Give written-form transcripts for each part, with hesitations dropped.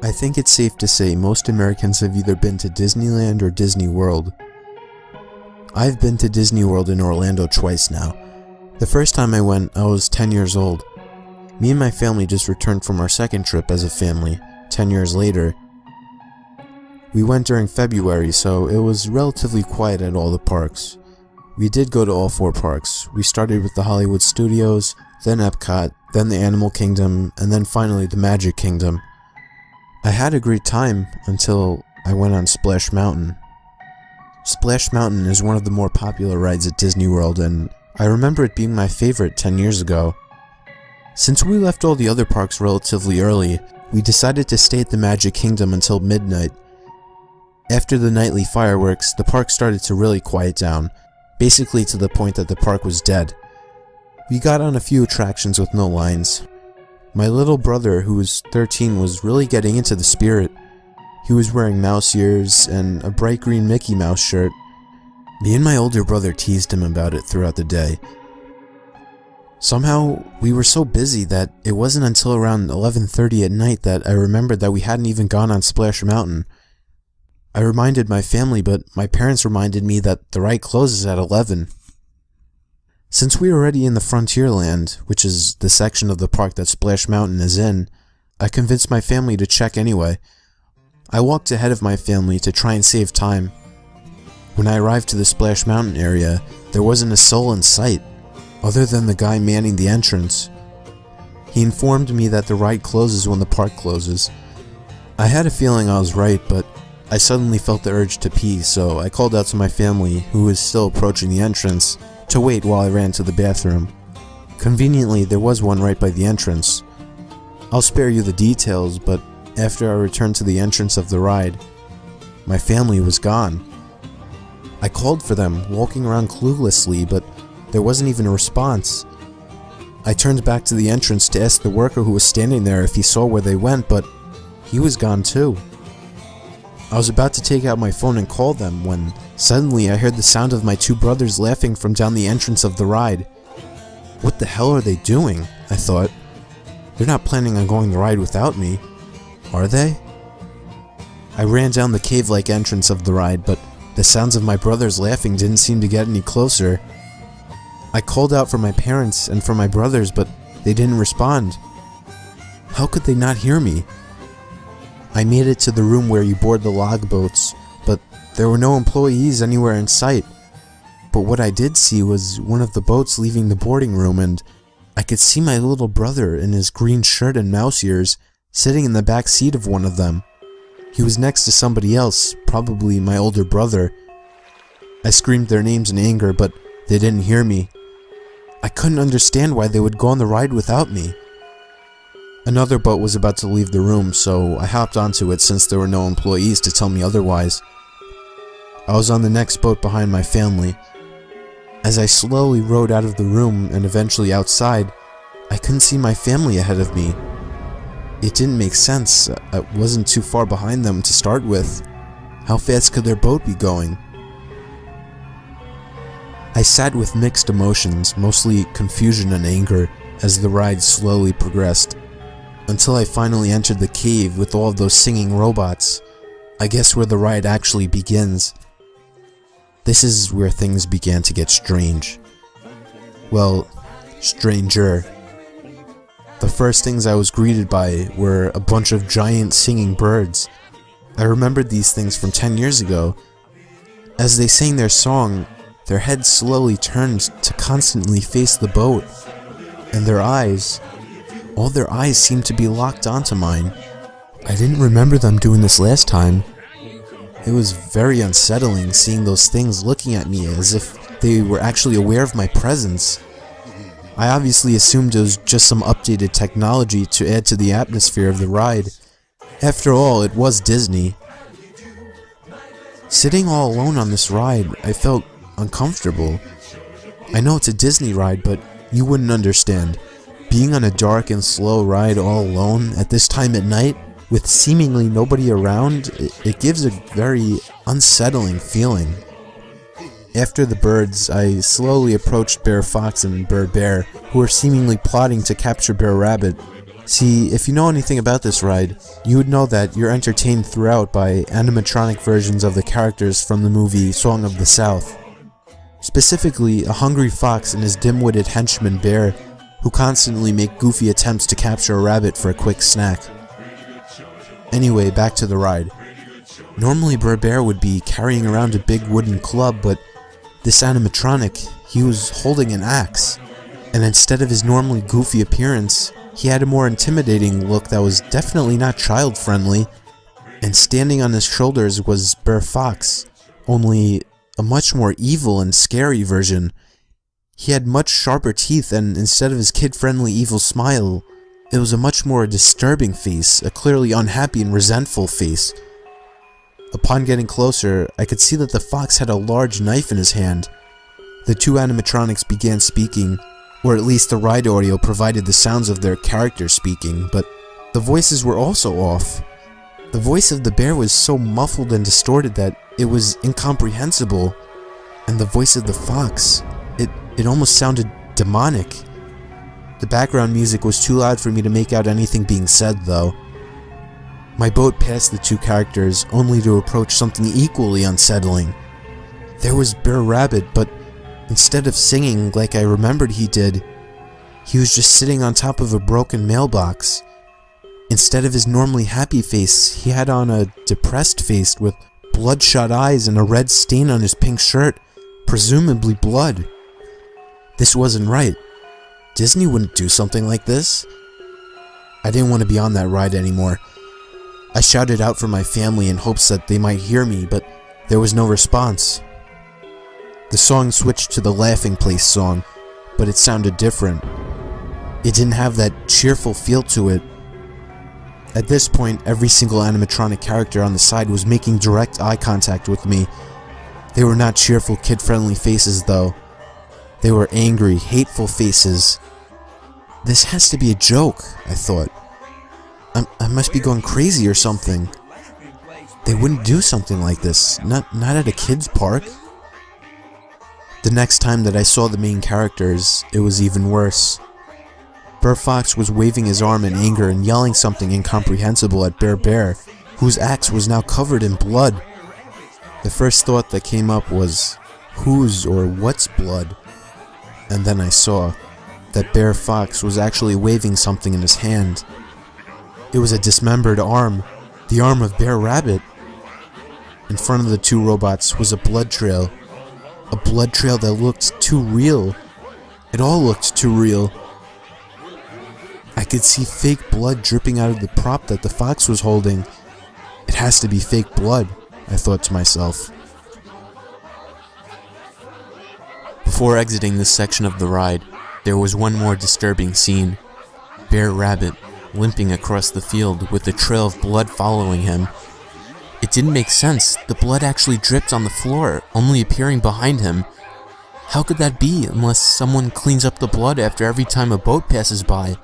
I think it's safe to say most Americans have either been to Disneyland or Disney World. I've been to Disney World in Orlando twice now. The first time I went, I was 10 years old. Me and my family just returned from our second trip as a family, 10 years later. We went during February, so it was relatively quiet at all the parks. We did go to all 4 parks. We started with the Hollywood Studios, then Epcot, then the Animal Kingdom, and then finally the Magic Kingdom. I had a great time until I went on Splash Mountain. Splash Mountain is one of the more popular rides at Disney World, and I remember it being my favorite 10 years ago. Since we left all the other parks relatively early, we decided to stay at the Magic Kingdom until midnight. After the nightly fireworks, the park started to really quiet down, basically to the point that the park was dead. We got on a few attractions with no lines. My little brother, who was 13, was really getting into the spirit. He was wearing mouse ears and a bright green Mickey Mouse shirt. Me and my older brother teased him about it throughout the day. Somehow, we were so busy that it wasn't until around 11:30 at night that I remembered that we hadn't even gone on Splash Mountain. I reminded my family, but my parents reminded me that the ride closes at 11. Since we were already in the Frontierland, which is the section of the park that Splash Mountain is in, I convinced my family to check anyway. I walked ahead of my family to try and save time. When I arrived to the Splash Mountain area, there wasn't a soul in sight, other than the guy manning the entrance. He informed me that the ride closes when the park closes. I had a feeling I was right, but I suddenly felt the urge to pee, so I called out to my family, who was still approaching the entrance, to wait while I ran to the bathroom. Conveniently, there was one right by the entrance. I'll spare you the details, but after I returned to the entrance of the ride, my family was gone. I called for them, walking around cluelessly, but there wasn't even a response. I turned back to the entrance to ask the worker who was standing there if he saw where they went, but he was gone too. I was about to take out my phone and call them when suddenly I heard the sound of my 2 brothers laughing from down the entrance of the ride. What the hell are they doing? I thought. They're not planning on going the ride without me, are they? I ran down the cave-like entrance of the ride, but the sounds of my brothers laughing didn't seem to get any closer. I called out for my parents and for my brothers, but they didn't respond. How could they not hear me? I made it to the room where you board the log boats, but there were no employees anywhere in sight. But what I did see was one of the boats leaving the boarding room, and I could see my little brother in his green shirt and mouse ears sitting in the back seat of one of them. He was next to somebody else, probably my older brother. I screamed their names in anger, but they didn't hear me. I couldn't understand why they would go on the ride without me. Another boat was about to leave the room, so I hopped onto it since there were no employees to tell me otherwise. I was on the next boat behind my family. As I slowly rowed out of the room and eventually outside, I couldn't see my family ahead of me. It didn't make sense. I wasn't too far behind them to start with. How fast could their boat be going? I sat with mixed emotions, mostly confusion and anger, as the ride slowly progressed, until I finally entered the cave with all of those singing robots. I guess where the ride actually begins. This is where things began to get strange. Well, stranger. The first things I was greeted by were a bunch of giant singing birds. I remembered these things from 10 years ago. As they sang their song, their heads slowly turned to constantly face the boat, and their eyes, all their eyes seemed to be locked onto mine. I didn't remember them doing this last time. It was very unsettling seeing those things looking at me as if they were actually aware of my presence. I obviously assumed it was just some updated technology to add to the atmosphere of the ride. After all, it was Disney. Sitting all alone on this ride, I felt uncomfortable. I know it's a Disney ride, but you wouldn't understand. Being on a dark and slow ride all alone at this time at night, with seemingly nobody around, it gives a very unsettling feeling. After the birds, I slowly approached Bear Fox and Bird Bear, who were seemingly plotting to capture Bear Rabbit. See, if you know anything about this ride, you would know that you're entertained throughout by animatronic versions of the characters from the movie Song of the South. Specifically, a hungry fox and his dim-witted henchman Bear, who constantly make goofy attempts to capture a rabbit for a quick snack. Anyway, back to the ride. Normally Brer Bear would be carrying around a big wooden club, but this animatronic, he was holding an axe, and instead of his normally goofy appearance, he had a more intimidating look that was definitely not child-friendly, and standing on his shoulders was Brer Fox, only a much more evil and scary version. He had much sharper teeth, and instead of his kid-friendly evil smile, it was a much more disturbing face, a clearly unhappy and resentful face. Upon getting closer, I could see that the fox had a large knife in his hand. The two animatronics began speaking, or at least the ride audio provided the sounds of their characters speaking, but the voices were also off. The voice of the bear was so muffled and distorted that it was incomprehensible, and the voice of the fox, it almost sounded demonic. The background music was too loud for me to make out anything being said, though. My boat passed the two characters, only to approach something equally unsettling. There was Brer Rabbit, but instead of singing like I remembered he did, he was just sitting on top of a broken mailbox. Instead of his normally happy face, he had on a depressed face with bloodshot eyes and a red stain on his pink shirt, presumably blood. This wasn't right. Disney wouldn't do something like this. I didn't want to be on that ride anymore. I shouted out for my family in hopes that they might hear me, but there was no response. The song switched to the Laughing Place song, but it sounded different. It didn't have that cheerful feel to it. At this point, every single animatronic character on the side was making direct eye contact with me. They were not cheerful, kid-friendly faces, though. They were angry, hateful faces. This has to be a joke, I thought. I must be going crazy or something. They wouldn't do something like this, not at a kid's park. The next time that I saw the main characters, it was even worse. Brer Fox was waving his arm in anger and yelling something incomprehensible at Brer Bear, whose axe was now covered in blood. The first thought that came up was, whose or what's blood? And then I saw that Brer Fox was actually waving something in his hand. It was a dismembered arm, the arm of Brer Rabbit. In front of the two robots was a blood trail that looked too real. It all looked too real. I could see fake blood dripping out of the prop that the fox was holding. It has to be fake blood, I thought to myself. Before exiting this section of the ride, there was one more disturbing scene. Brer Rabbit limping across the field with a trail of blood following him. It didn't make sense. The blood actually dripped on the floor, only appearing behind him. How could that be unless someone cleans up the blood after every time a boat passes by?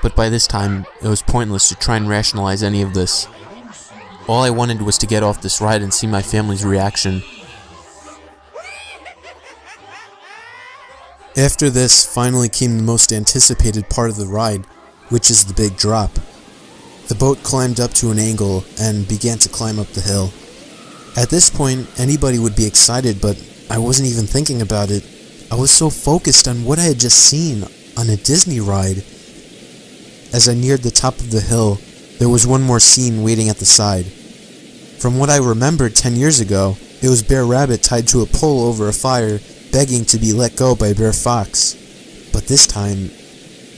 But by this time, it was pointless to try and rationalize any of this. All I wanted was to get off this ride and see my family's reaction. After this, finally came the most anticipated part of the ride, which is the big drop. The boat climbed up to an angle and began to climb up the hill. At this point, anybody would be excited, but I wasn't even thinking about it. I was so focused on what I had just seen on a Disney ride. As I neared the top of the hill, there was one more scene waiting at the side. From what I remembered 10 years ago, it was Brer Rabbit tied to a pole over a fire, begging to be let go by Brer Fox. But this time,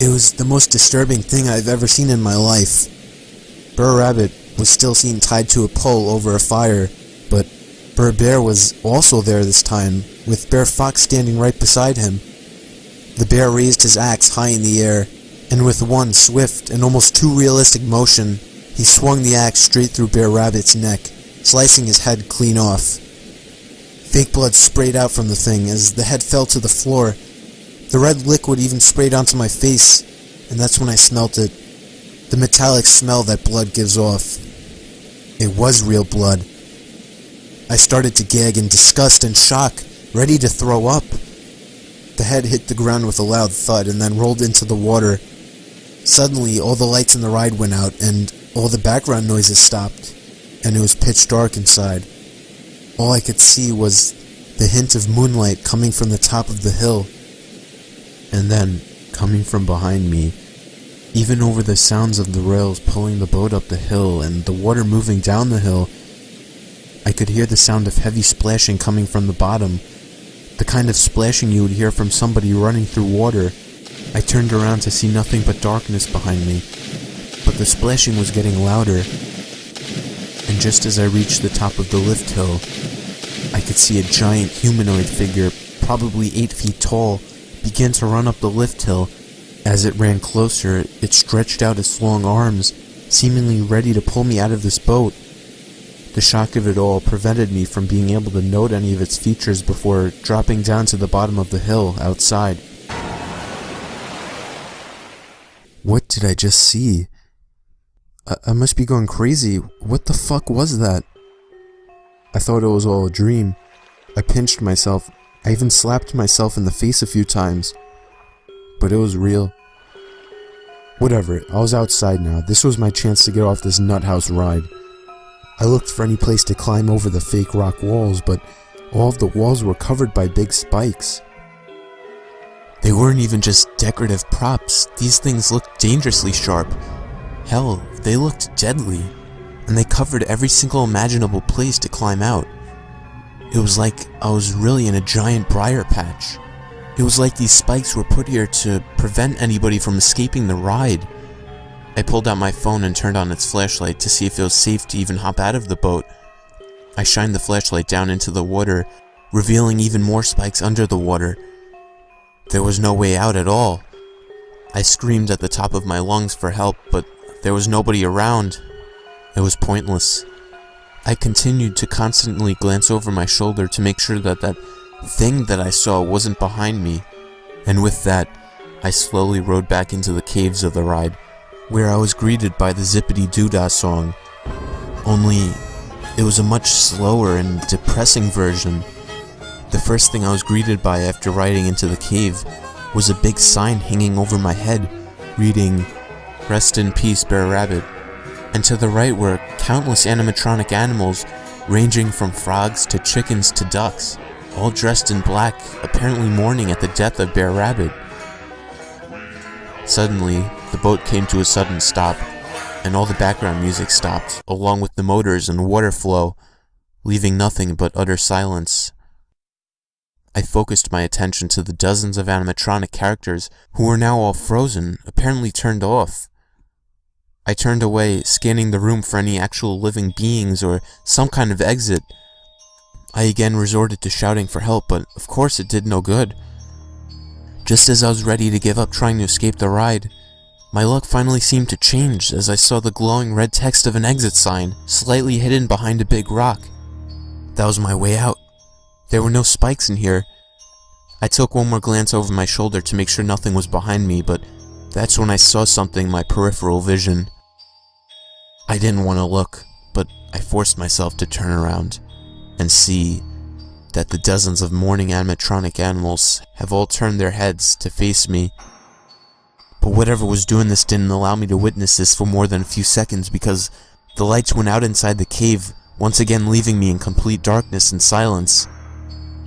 it was the most disturbing thing I've ever seen in my life. Brer Rabbit was still seen tied to a pole over a fire, but Brer Bear was also there this time, with Brer Fox standing right beside him. The bear raised his axe high in the air, and with one swift and almost too realistic motion, he swung the axe straight through Brer Rabbit's neck, slicing his head clean off. Fake blood sprayed out from the thing as the head fell to the floor. The red liquid even sprayed onto my face, and that's when I smelt it. The metallic smell that blood gives off. It was real blood. I started to gag in disgust and shock, ready to throw up. The head hit the ground with a loud thud and then rolled into the water. Suddenly, all the lights in the ride went out, and all the background noises stopped, and it was pitch dark inside. All I could see was the hint of moonlight coming from the top of the hill. And then, coming from behind me, even over the sounds of the rails pulling the boat up the hill and the water moving down the hill, I could hear the sound of heavy splashing coming from the bottom, the kind of splashing you would hear from somebody running through water. I turned around to see nothing but darkness behind me, but the splashing was getting louder, and just as I reached the top of the lift hill, I could see a giant humanoid figure, probably 8 feet tall, begin to run up the lift hill. As it ran closer, it stretched out its long arms, seemingly ready to pull me out of this boat. The shock of it all prevented me from being able to note any of its features before dropping down to the bottom of the hill outside. What did I just see? I must be going crazy. What the fuck was that? I thought it was all a dream. I pinched myself. I even slapped myself in the face a few times. But it was real. Whatever, I was outside now. This was my chance to get off this nut house ride. I looked for any place to climb over the fake rock walls, but all of the walls were covered by big spikes. They weren't even just decorative props. These things looked dangerously sharp. Hell, they looked deadly. And they covered every single imaginable place to climb out. It was like I was really in a giant briar patch. It was like these spikes were put here to prevent anybody from escaping the ride. I pulled out my phone and turned on its flashlight to see if it was safe to even hop out of the boat. I shined the flashlight down into the water, revealing even more spikes under the water. There was no way out at all. I screamed at the top of my lungs for help, but there was nobody around. It was pointless. I continued to constantly glance over my shoulder to make sure that that thing that I saw wasn't behind me, and with that, I slowly rode back into the caves of the ride, where I was greeted by the Zippity Doo-Dah song. Only, it was a much slower and depressing version. The first thing I was greeted by after riding into the cave was a big sign hanging over my head, reading, "Rest in peace, Bear Rabbit." And to the right were countless animatronic animals, ranging from frogs to chickens to ducks, all dressed in black, apparently mourning at the death of Bear Rabbit. Suddenly, the boat came to a sudden stop, and all the background music stopped, along with the motors and water flow, leaving nothing but utter silence. I focused my attention to the dozens of animatronic characters who were now all frozen, apparently turned off. I turned away, scanning the room for any actual living beings or some kind of exit. I again resorted to shouting for help, but of course it did no good. Just as I was ready to give up trying to escape the ride, my luck finally seemed to change as I saw the glowing red text of an exit sign, slightly hidden behind a big rock. That was my way out. There were no spikes in here. I took one more glance over my shoulder to make sure nothing was behind me, but that's when I saw something in my peripheral vision. I didn't want to look, but I forced myself to turn around and see that the dozens of mourning animatronic animals have all turned their heads to face me. But whatever was doing this didn't allow me to witness this for more than a few seconds because the lights went out inside the cave, once again leaving me in complete darkness and silence.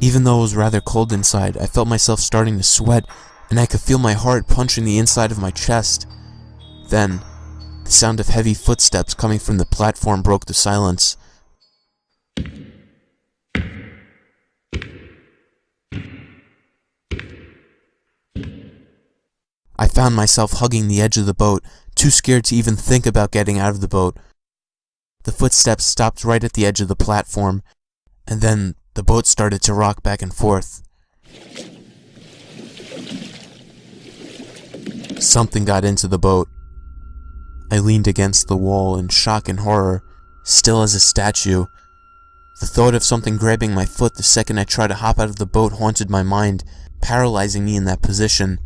Even though it was rather cold inside, I felt myself starting to sweat, and I could feel my heart punching the inside of my chest. Then, the sound of heavy footsteps coming from the platform broke the silence. I found myself hugging the edge of the boat, too scared to even think about getting out of the boat. The footsteps stopped right at the edge of the platform, and then the boat started to rock back and forth. Something got into the boat. I leaned against the wall in shock and horror, still as a statue. The thought of something grabbing my foot the second I tried to hop out of the boat haunted my mind, paralyzing me in that position.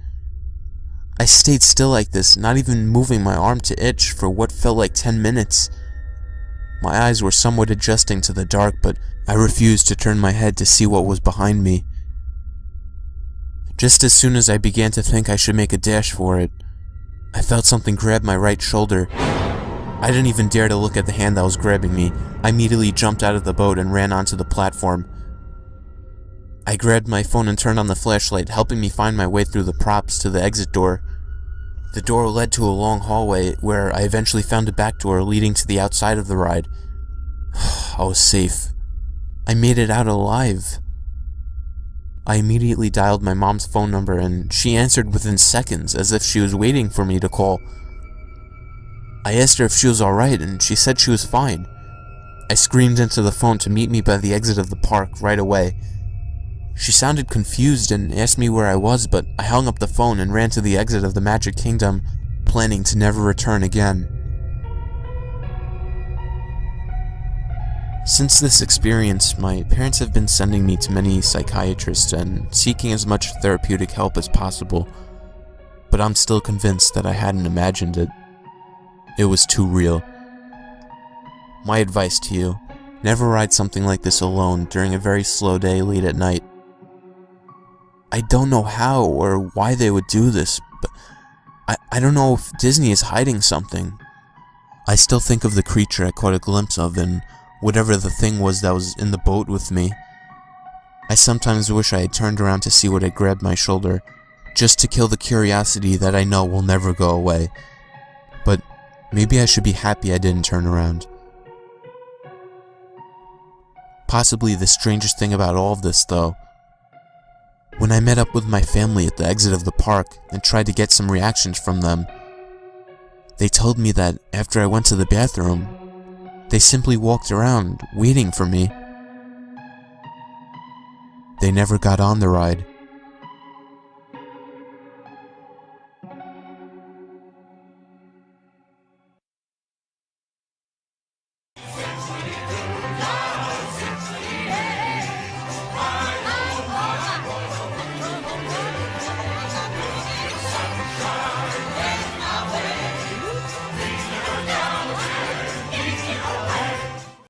I stayed still like this, not even moving my arm to itch for what felt like 10 minutes. My eyes were somewhat adjusting to the dark, but I refused to turn my head to see what was behind me. Just as soon as I began to think I should make a dash for it, I felt something grab my right shoulder. I didn't even dare to look at the hand that was grabbing me. I immediately jumped out of the boat and ran onto the platform. I grabbed my phone and turned on the flashlight, helping me find my way through the props to the exit door. The door led to a long hallway where I eventually found a back door leading to the outside of the ride. I was safe. I made it out alive. I immediately dialed my mom's phone number and she answered within seconds, as if she was waiting for me to call. I asked her if she was alright and she said she was fine. I screamed into the phone to meet me by the exit of the park right away. She sounded confused and asked me where I was, but I hung up the phone and ran to the exit of the Magic Kingdom, planning to never return again. Since this experience, my parents have been sending me to many psychiatrists and seeking as much therapeutic help as possible, but I'm still convinced that I hadn't imagined it. It was too real. My advice to you, never ride something like this alone during a very slow day late at night. I don't know how or why they would do this, but I don't know if Disney is hiding something. I still think of the creature I caught a glimpse of and whatever the thing was that was in the boat with me. I sometimes wish I had turned around to see what had grabbed my shoulder, just to kill the curiosity that I know will never go away. But maybe I should be happy I didn't turn around. Possibly the strangest thing about all of this, though, when I met up with my family at the exit of the park and tried to get some reactions from them, they told me that after I went to the bathroom, they simply walked around waiting for me. They never got on the ride.